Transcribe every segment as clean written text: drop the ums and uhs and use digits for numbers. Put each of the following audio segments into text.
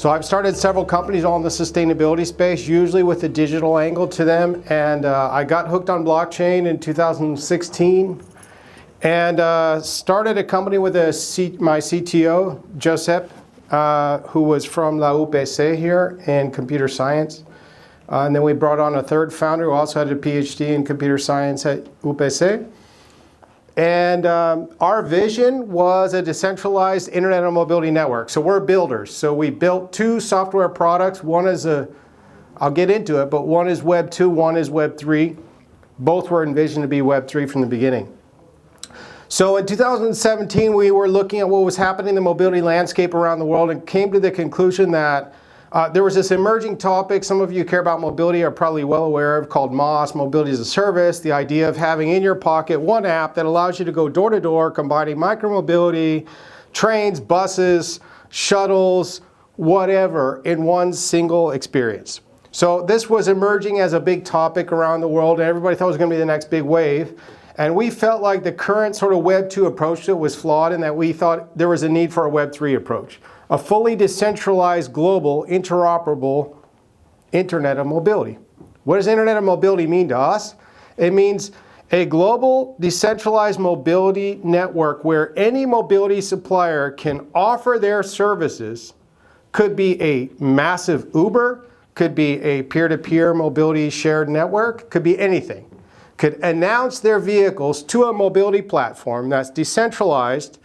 So I've started several companies all in the sustainability space, usually with a digital angle to them. And I got hooked on blockchain in 2016 and started a company with my CTO, Josep, who was from La UPC here in computer science. And then we brought on a third founder who also had a PhD in computer science at UPC. And our vision was a decentralized internet and mobility network. So we're builders. So we built two software products. One is I'll get into it, but one is Web 2, one is Web 3. Both were envisioned to be Web 3 from the beginning. So in 2017, we were looking at what was happening in the mobility landscape around the world and came to the conclusion that there was this emerging topic some of you who care about mobility are probably well aware of called MOS, Mobility as a Service, the idea of having in your pocket one app that allows you to go door to door, combining micromobility, trains, buses, shuttles, whatever, in one single experience. So this was emerging as a big topic around the world, and everybody thought it was going to be the next big wave. And we felt like the current sort of Web 2 approach to it was flawed, and that we thought there was a need for a Web 3 approach. A fully decentralized, global, interoperable Internet of Mobility. What does Internet of Mobility mean to us? It means a global, decentralized mobility network where any mobility supplier can offer their services. Could be a massive Uber, could be a peer-to-peer mobility shared network, could be anything. Could announce their vehicles to a mobility platform that's decentralized,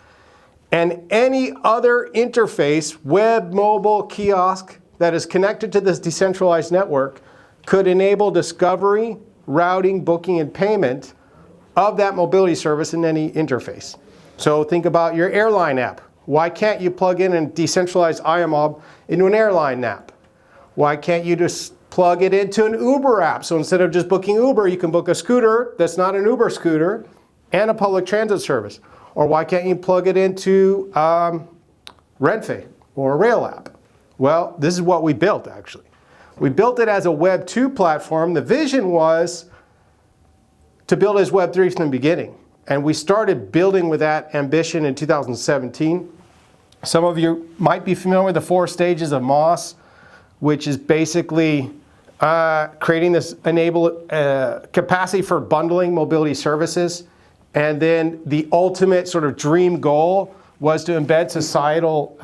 and any other interface, web, mobile, kiosk, that is connected to this decentralized network could enable discovery, routing, booking, and payment of that mobility service in any interface. So think about your airline app. Why can't you plug in a decentralized iomob into an airline app? Why can't you just plug it into an Uber app? So instead of just booking Uber, you can book a scooter that's not an Uber scooter and a public transit service. Or why can't you plug it into Renfe or a rail app? Well, this is what we built, actually. We built it as a Web 2 platform. The vision was to build as Web 3 from the beginning. And we started building with that ambition in 2017. Some of you might be familiar with the 4 stages of MOS, which is basically creating this capacity for bundling mobility services. And then the ultimate sort of dream goal was to embed societal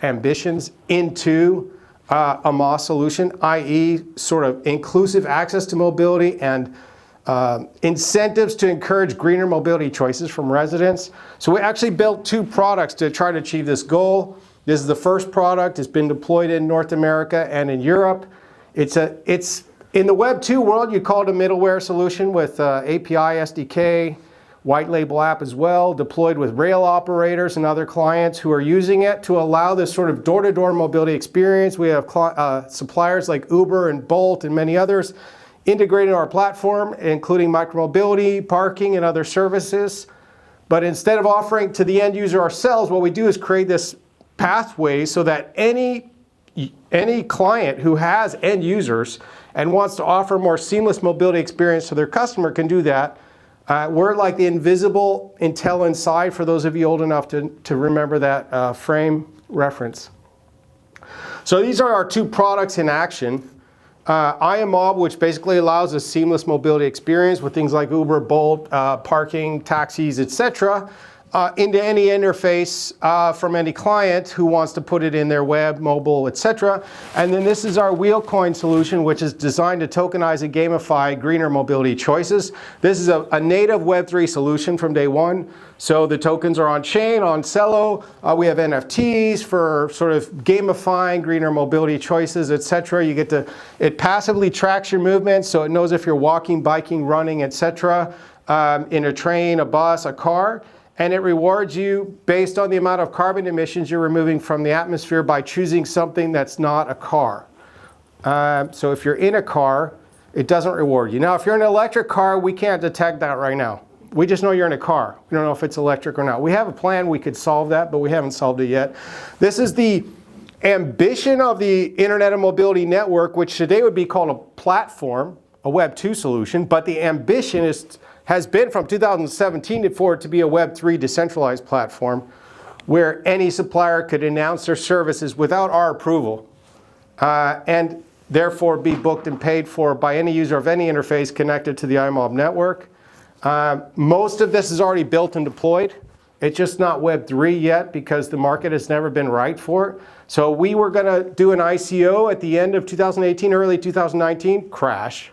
ambitions into a MOS solution, i.e. sort of inclusive access to mobility and incentives to encourage greener mobility choices from residents. So we actually built 2 products to try to achieve this goal. This is the first product. It's been deployed in North America and in Europe. It's in the Web 2 world, you call it a middleware solution with API, SDK, white label app as well, deployed with rail operators and other clients who are using it to allow this sort of door-to-door mobility experience. We have suppliers like Uber and Bolt and many others integrated in our platform, including micromobility, parking, and other services. But instead of offering to the end user ourselves, what we do is create this pathway so that any client who has end users and wants to offer more seamless mobility experience to their customer can do that. We're like the invisible Intel Inside, for those of you old enough to remember that frame reference. So these are our 2 products in action. iomob, which basically allows a seamless mobility experience with things like Uber, Bolt, parking, taxis, etc. Into any interface from any client who wants to put it in their web, mobile, etc. And then this is our Wheelcoin solution, which is designed to tokenize and gamify greener mobility choices. This is a native Web3 solution from day one. So the tokens are on chain, on Celo. We have NFTs for sort of gamifying greener mobility choices, etc. It passively tracks your movements, so it knows if you're walking, biking, running, etc. In a train, a bus, a car. And it rewards you based on the amount of carbon emissions you're removing from the atmosphere by choosing something that's not a car. So if you're in a car, it doesn't reward you. Now, if you're in an electric car, we can't detect that right now. We just know you're in a car. We don't know if it's electric or not. We have a plan, we could solve that, but we haven't solved it yet. This is the ambition of the Internet of Mobility Network, which today would be called a platform, a Web 2 solution, but the ambition has been from 2017 for it to be a Web 3 decentralized platform where any supplier could announce their services without our approval, and therefore be booked and paid for by any user of any interface connected to the iomob network. Most of this is already built and deployed. It's just not Web 3 yet because the market has never been right for it. So we were going to do an ICO at the end of 2018, early 2019, crash.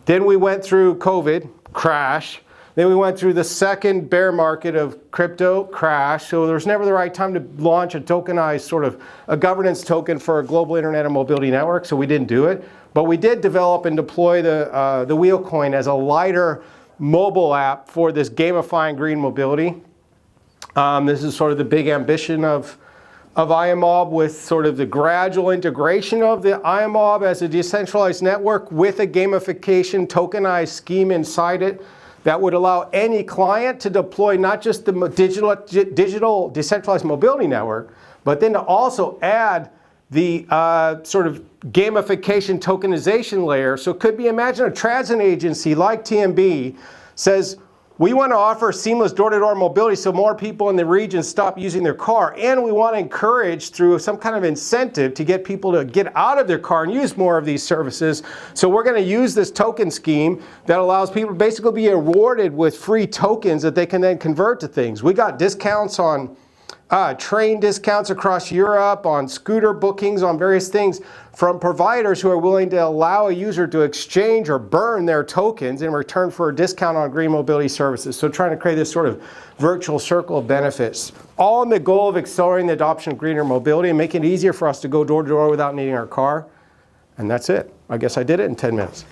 Then we went through COVID, crash. Then we went through the second bear market of crypto, crash. So there's never the right time to launch a tokenized sort of a governance token for a global internet and mobility network, so we didn't do it. But we did develop and deploy the wheel coin as a lighter mobile app for this gamifying green mobility. This is sort of the big ambition of iomob, with sort of the gradual integration of the iomob as a decentralized network with a gamification tokenized scheme inside it that would allow any client to deploy not just the digital decentralized mobility network, but then to also add the sort of gamification tokenization layer. So it could be, imagine a transit agency like TMB says, we want to offer seamless door-to-door mobility so more people in the region stop using their car. And we want to encourage through some kind of incentive to get people to get out of their car and use more of these services. So we're going to use this token scheme that allows people to basically be rewarded with free tokens that they can then convert to things. We got discounts on train discounts across Europe, on scooter bookings, on various things from providers who are willing to allow a user to exchange or burn their tokens in return for a discount on green mobility services. So trying to create this sort of virtual circle of benefits, all in the goal of accelerating the adoption of greener mobility and making it easier for us to go door to door without needing our car. And that's it. I guess I did it in 10 minutes.